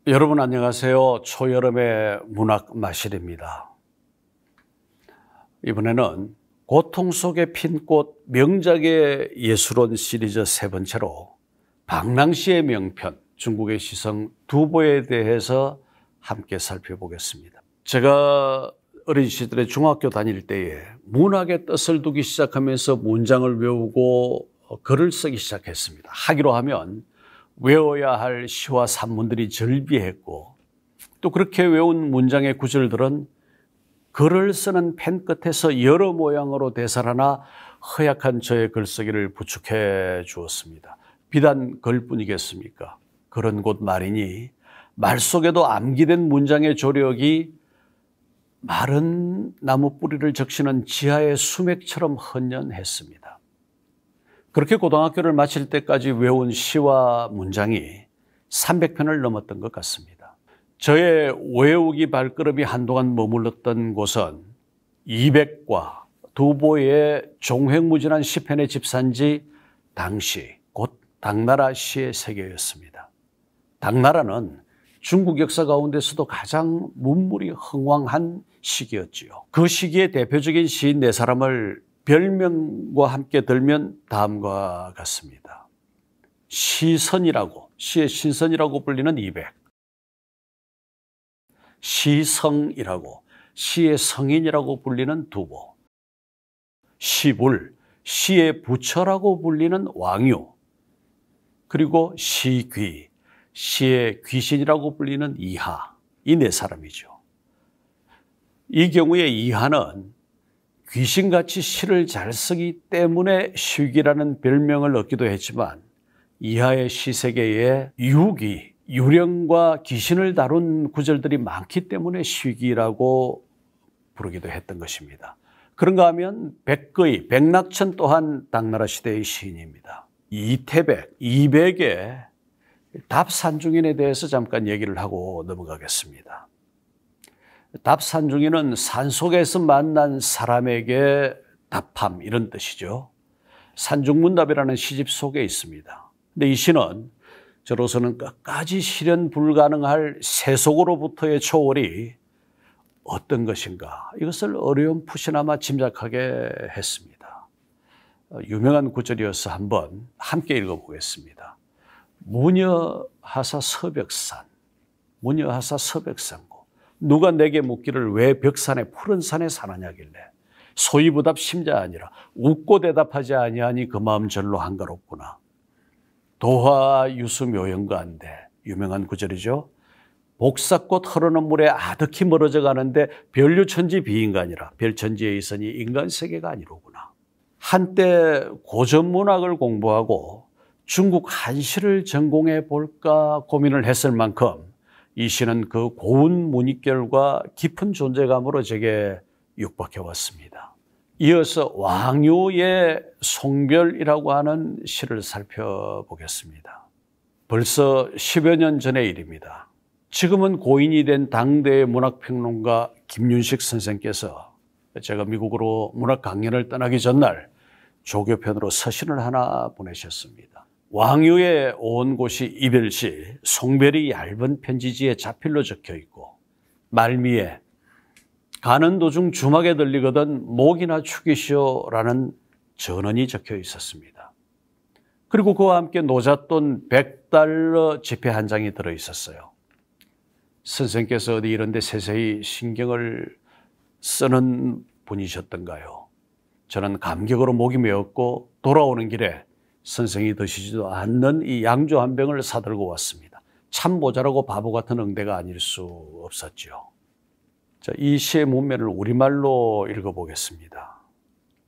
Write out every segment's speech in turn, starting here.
여러분 안녕하세요. 초여름의 문학 마실입니다. 이번에는 고통 속에 핀 꽃 명작의 예술원 시리즈 세 번째로 방랑시의 명편 중국의 시성 두보에 대해서 함께 살펴보겠습니다. 제가 어린 시절에 중학교 다닐 때에 문학의 뜻을 두기 시작하면서 문장을 외우고 글을 쓰기 시작했습니다. 하기로 하면 외워야 할 시와 산문들이 절비했고 또 그렇게 외운 문장의 구절들은 글을 쓰는 펜 끝에서 여러 모양으로 되살아나 허약한 저의 글쓰기를 부축해 주었습니다. 비단 글뿐이겠습니까? 그런 곳 말이니 말 속에도 암기된 문장의 조력이 마른 나무 뿌리를 적시는 지하의 수맥처럼 헌연했습니다. 그렇게 고등학교를 마칠 때까지 외운 시와 문장이 300편을 넘었던 것 같습니다. 저의 외우기 발걸음이 한동안 머물렀던 곳은 200과 두보의 종횡무진한 시편의 집산지 당시 곧 당나라 시의 세계였습니다. 당나라는 중국 역사 가운데서도 가장 문물이 흥왕한 시기였지요. 그 시기의 대표적인 시인 네 사람을 별명과 함께 들면 다음과 같습니다. 시선이라고, 시의 신선이라고 불리는 200, 시성이라고, 시의 성인이라고 불리는 두보, 시불, 시의 부처라고 불리는 왕유, 그리고 시귀, 시의 귀신이라고 불리는 이하, 이 네 사람이죠. 이 경우에 이하는 귀신같이 시를 잘 쓰기 때문에 시귀라는 별명을 얻기도 했지만 이하의 시세계에 유기, 유령과 귀신을 다룬 구절들이 많기 때문에 시귀라고 부르기도 했던 것입니다. 그런가 하면 백거이, 백낙천 또한 당나라 시대의 시인입니다. 이태백, 이백의 답산중인에 대해서 잠깐 얘기를 하고 넘어가겠습니다. 답산중인은 산속에서 만난 사람에게 답함 이런 뜻이죠. 산중문답이라는 시집 속에 있습니다. 근데 이 시는 저로서는 끝까지 실현 불가능할 세속으로부터의 초월이 어떤 것인가 이것을 어렴풋이나마 짐작하게 했습니다. 유명한 구절이어서 한번 함께 읽어보겠습니다. 무녀하사 서벽산, 무녀하사 서벽산고 누가 내게 묻기를 왜 벽산에 푸른 산에 사느냐길래 소이부답 심자 아니라 웃고 대답하지 아니하니 그 마음 절로 한가롭구나. 도화 유수 묘연가한데 유명한 구절이죠. 복사꽃 흐르는 물에 아득히 멀어져 가는데 별유천지 비인간이라 별천지에 있으니 인간 세계가 아니로구나. 한때 고전문학을 공부하고 중국 한시를 전공해 볼까 고민을 했을 만큼 이 시는 그 고운 문익결과 깊은 존재감으로 제게 육박해 왔습니다. 이어서 왕유의 송별이라고 하는 시를 살펴보겠습니다. 벌써 10여 년 전의 일입니다. 지금은 고인이 된 당대의 문학평론가 김윤식 선생께서 제가 미국으로 문학 강연을 떠나기 전날 조교편으로 서신을 하나 보내셨습니다. 왕유의 온 곳이 이별시, 송별이 얇은 편지지에 자필로 적혀 있고 말미에 가는 도중 주막에 들리거든 목이나 축이시오라는 전언이 적혀 있었습니다. 그리고 그와 함께 노잣돈 100달러 지폐 한 장이 들어 있었어요. 선생께서 어디 이런 데 세세히 신경을 쓰는 분이셨던가요? 저는 감격으로 목이 메었고 돌아오는 길에 선생이 드시지도 않는 이 양주 한 병을 사들고 왔습니다. 참 모자라고 바보 같은 응대가 아닐 수 없었죠. 자, 이 시의 문면을 우리말로 읽어보겠습니다.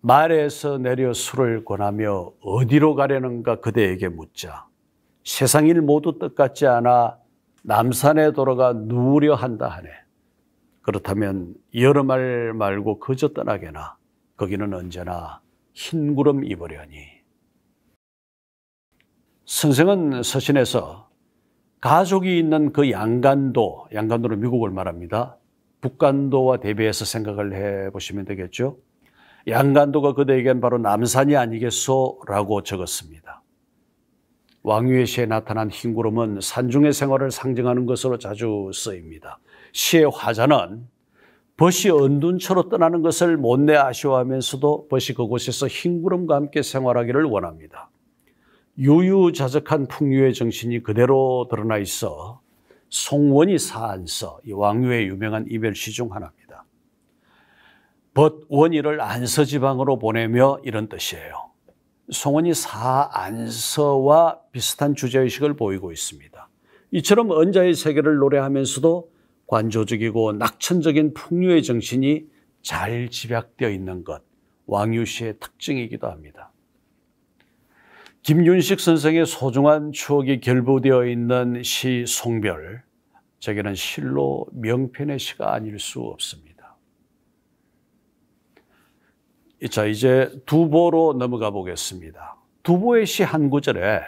말에서 내려 술을 권하며 어디로 가려는가 그대에게 묻자. 세상 일 모두 뜻같지 않아 남산에 돌아가 누우려 한다 하네. 그렇다면 여름말 말고 그저 떠나게나 거기는 언제나 흰 구름 입으려니. 선생은 서신에서 가족이 있는 그 양간도는 미국을 말합니다. 북간도와 대비해서 생각을 해보시면 되겠죠. 양간도가 그대에겐 바로 남산이 아니겠소라고 적었습니다. 왕유의 시에 나타난 흰 구름은 산중의 생활을 상징하는 것으로 자주 쓰입니다. 시의 화자는 벗이 언둔처로 떠나는 것을 못내 아쉬워하면서도 벗이 그곳에서 흰 구름과 함께 생활하기를 원합니다. 유유자적한 풍류의 정신이 그대로 드러나 있어 송원이 사안서, 이 왕유의 유명한 이별시 중 하나입니다. 벗 원희를 안서 지방으로 보내며 이런 뜻이에요. 송원이 사안서와 비슷한 주제의식을 보이고 있습니다. 이처럼 언자의 세계를 노래하면서도 관조적이고 낙천적인 풍류의 정신이 잘 집약되어 있는 것, 왕유시의 특징이기도 합니다. 김윤식 선생의 소중한 추억이 결부되어 있는 시 송별, 저게는 실로 명편의 시가 아닐 수 없습니다. 자, 이제 두보로 넘어가 보겠습니다. 두보의 시 한 구절에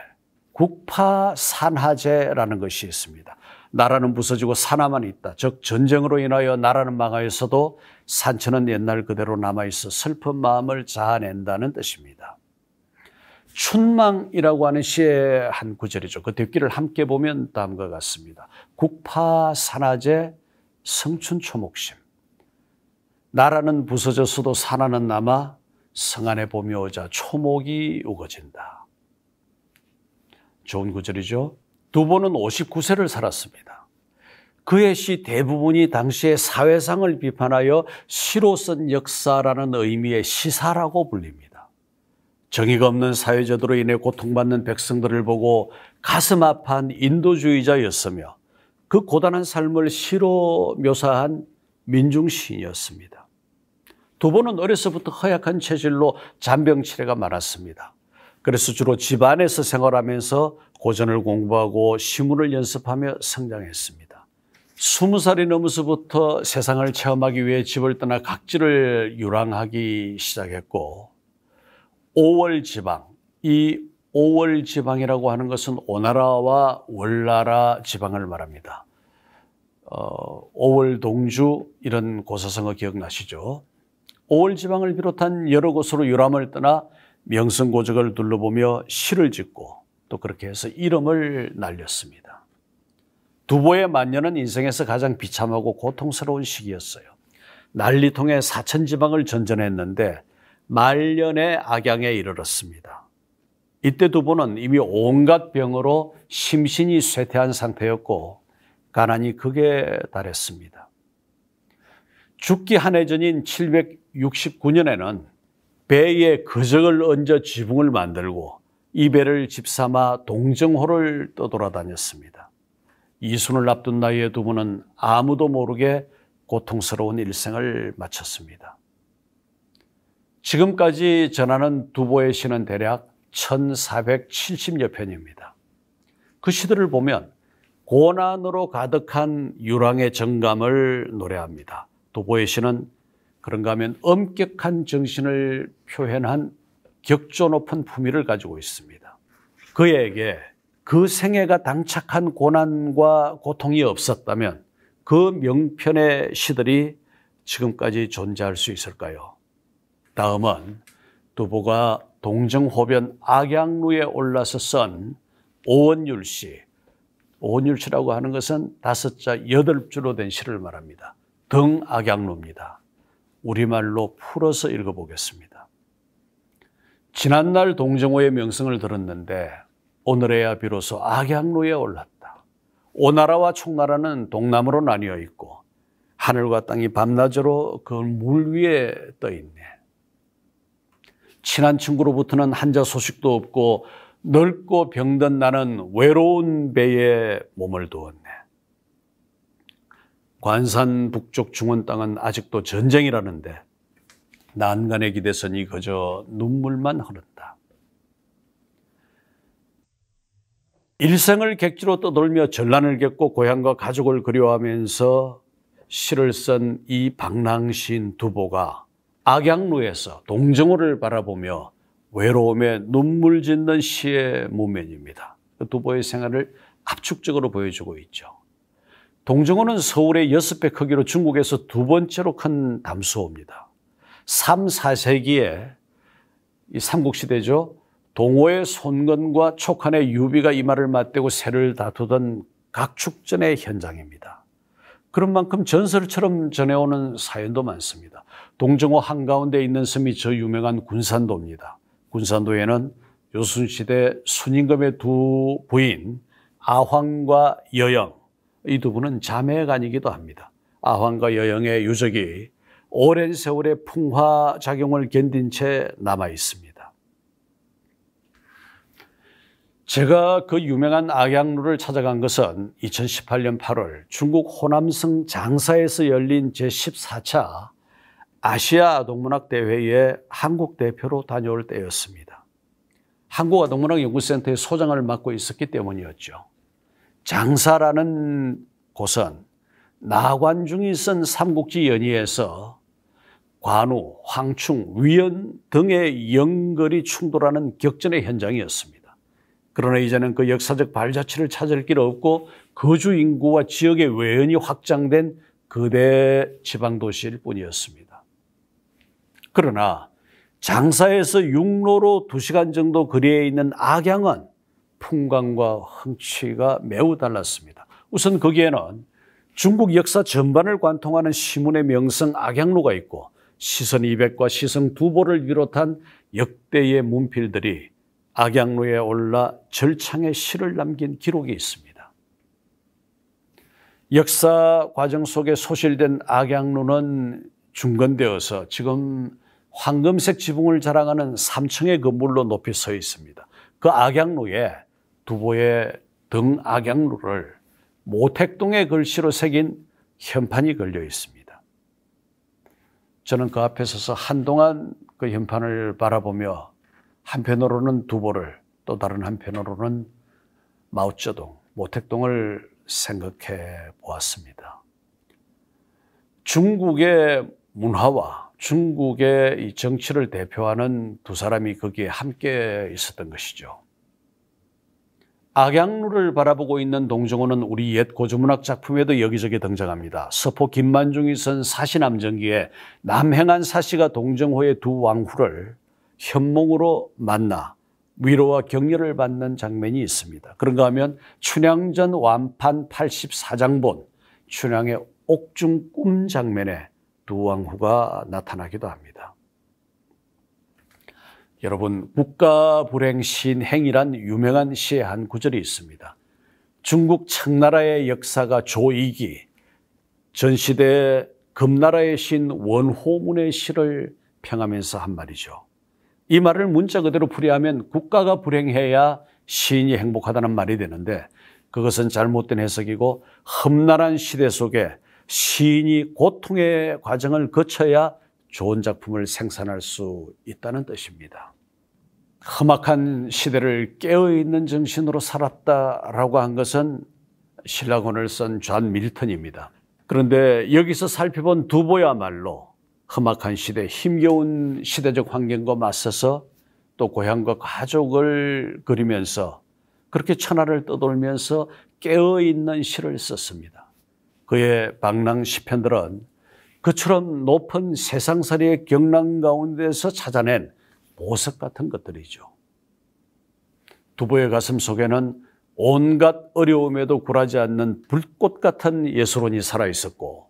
국파산하제라는 것이 있습니다. 나라는 부서지고 산하만 있다. 즉 전쟁으로 인하여 나라는 망하였어도 산천은 옛날 그대로 남아있어 슬픈 마음을 자아낸다는 뜻입니다. 춘망이라고 하는 시의 한 구절이죠. 그 뒷기를 함께 보면 다음과 같습니다. 국파산하제 성춘초목심. 나라는 부서졌어도 산하는 남아 성안에 봄이 오자 초목이 우거진다. 좋은 구절이죠. 두보는 59세를 살았습니다. 그의 시 대부분이 당시의 사회상을 비판하여 시로 쓴 역사라는 의미의 시사라고 불립니다. 정의가 없는 사회제도로 인해 고통받는 백성들을 보고 가슴 아파한 인도주의자였으며 그 고단한 삶을 시로 묘사한 민중시인이었습니다. 두보는 어려서부터 허약한 체질로 잔병치레가 많았습니다. 그래서 주로 집안에서 생활하면서 고전을 공부하고 시문을 연습하며 성장했습니다. 20살이 넘어서부터 세상을 체험하기 위해 집을 떠나 각지를 유랑하기 시작했고 5월 지방, 이 5월 지방이라고 하는 것은 오나라와 월나라 지방을 말합니다. 5월 동주 이런 고사성어 기억나시죠? 5월 지방을 비롯한 여러 곳으로 유람을 떠나 명성고적을 둘러보며 시를 짓고 또 그렇게 해서 이름을 날렸습니다. 두보의 만년은 인생에서 가장 비참하고 고통스러운 시기였어요. 난리통에 사천지방을 전전했는데 말년의 악양에 이르렀습니다. 이때 두보는 이미 온갖 병으로 심신이 쇠퇴한 상태였고 가난이 극에 달했습니다. 죽기 한 해 전인 769년에는 배에 거적을 얹어 지붕을 만들고 이 배를 집삼아 동정호를 떠돌아다녔습니다. 이순을 앞둔 나이에 두보는 아무도 모르게 고통스러운 일생을 마쳤습니다. 지금까지 전하는 두보의 시는 대략 1470여 편입니다. 그 시들을 보면 고난으로 가득한 유랑의 정감을 노래합니다. 두보의 시는 그런가 하면 엄격한 정신을 표현한 격조 높은 품위를 가지고 있습니다. 그에게 그 생애가 당착한 고난과 고통이 없었다면 그 명편의 시들이 지금까지 존재할 수 있을까요? 다음은 두보가 동정호변 악양루에 올라서 쓴 오원율시. 오원율시라고 하는 것은 5자 8줄로 된 시를 말합니다. 등악양루입니다. 우리말로 풀어서 읽어보겠습니다. 지난날 동정호의 명성을 들었는데 오늘에야 비로소 악양루에 올랐다. 오나라와 총나라는 동남으로 나뉘어 있고 하늘과 땅이 밤낮으로 그 물 위에 떠 있네. 친한 친구로부터는 한자 소식도 없고 넓고 병든 나는 외로운 배에 몸을 두었네. 관산 북쪽 중원 땅은 아직도 전쟁이라는데 난간에 기대서니 그저 눈물만 흐른다. 일생을 객지로 떠돌며 전란을 겪고 고향과 가족을 그리워하면서 시를 쓴 이 방랑시인 두보가 악양루에서 동정호를 바라보며 외로움에 눈물 짓는 시의 문면입니다. 두보의 생활을 압축적으로 보여주고 있죠. 동정호는 서울의 6배 크기로 중국에서 두 번째로 큰 담수호입니다. 3, 4세기에 이 삼국시대죠. 동호의 손건과 촉한의 유비가 이마를 맞대고 새를 다투던 각축전의 현장입니다. 그런 만큼 전설처럼 전해오는 사연도 많습니다. 동정호 한가운데 있는 섬이 저 유명한 군산도입니다. 군산도에는 조선시대 순임금의 두 부인 아황과 여영, 이 두 분은 자매간이기도 합니다. 아황과 여영의 유적이 오랜 세월의 풍화작용을 견딘 채 남아 있습니다. 제가 그 유명한 악양루를 찾아간 것은 2018년 8월 중국 호남성 장사에서 열린 제14차 아시아 아동문학대회에 한국 대표로 다녀올 때였습니다. 한국아동문학연구센터의 소장을 맡고 있었기 때문이었죠. 장사라는 곳은 나관중이 쓴 삼국지 연의에서 관우, 황충, 위연 등의 연걸이 충돌하는 격전의 현장이었습니다. 그러나 이제는 그 역사적 발자취를 찾을 길 없고 거주 인구와 지역의 외연이 확장된 거대 지방도시일 뿐이었습니다. 그러나 장사에서 육로로 2시간 정도 거리에 있는 악양은 풍광과 흥취가 매우 달랐습니다. 우선 거기에는 중국 역사 전반을 관통하는 시문의 명성 악양로가 있고 시선 200과 시성 두보를 비롯한 역대의 문필들이 악양로에 올라 절창의 시를 남긴 기록이 있습니다. 역사 과정 속에 소실된 악양로는 중건되어서 지금 황금색 지붕을 자랑하는 3층의 건물로 높이 서 있습니다. 그 악양로에 두보의 등 악양로를 모택동의 글씨로 새긴 현판이 걸려 있습니다. 저는 그 앞에 서서 한동안 그 현판을 바라보며 한편으로는 두보를 또 다른 한편으로는 마오쩌둥, 모택동을 생각해 보았습니다. 중국의 문화와 중국의 이 정치를 대표하는 두 사람이 거기에 함께 있었던 것이죠. 악양루를 바라보고 있는 동정호는 우리 옛 고전문학 작품에도 여기저기 등장합니다. 서포 김만중이 쓴 사시남정기에 남행한 사시가 동정호의 두 왕후를 현몽으로 만나 위로와 격려를 받는 장면이 있습니다. 그런가 하면 춘향전 완판 84장본 춘향의 옥중 꿈 장면에 두 왕후가 나타나기도 합니다. 여러분, 국가불행시인행이란 유명한 시의 한 구절이 있습니다. 중국 청나라의 역사가 조2기, 전시대 금나라의 시인 원호문의 시를 평하면서 한 말이죠. 이 말을 문자 그대로 풀이하면 국가가 불행해야 시인이 행복하다는 말이 되는데 그것은 잘못된 해석이고 험난한 시대 속에 시인이 고통의 과정을 거쳐야 좋은 작품을 생산할 수 있다는 뜻입니다. 험악한 시대를 깨어있는 정신으로 살았다라고 한 것은 신라권을 쓴 존 밀턴입니다. 그런데 여기서 살펴본 두보야말로 험악한 시대, 힘겨운 시대적 환경과 맞서서 또 고향과 가족을 그리면서 그렇게 천하를 떠돌면서 깨어있는 시를 썼습니다. 그의 방랑 시편들은 그처럼 높은 세상살이의 경랑 가운데서 찾아낸 보석 같은 것들이죠. 두보의 가슴 속에는 온갖 어려움에도 굴하지 않는 불꽃 같은 예술혼이 살아있었고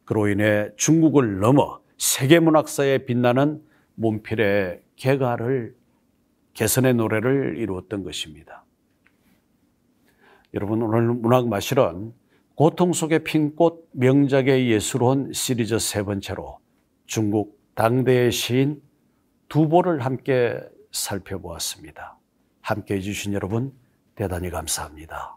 그로 인해 중국을 넘어 세계문학사에 빛나는 문필의 개선의 노래를 이루었던 것입니다. 여러분, 오늘 문학마실은 고통 속의 핀 꽃 명작의 예술혼 시리즈 3번째로 중국 당대의 시인 두보를 함께 살펴보았습니다. 함께해 주신 여러분 대단히 감사합니다.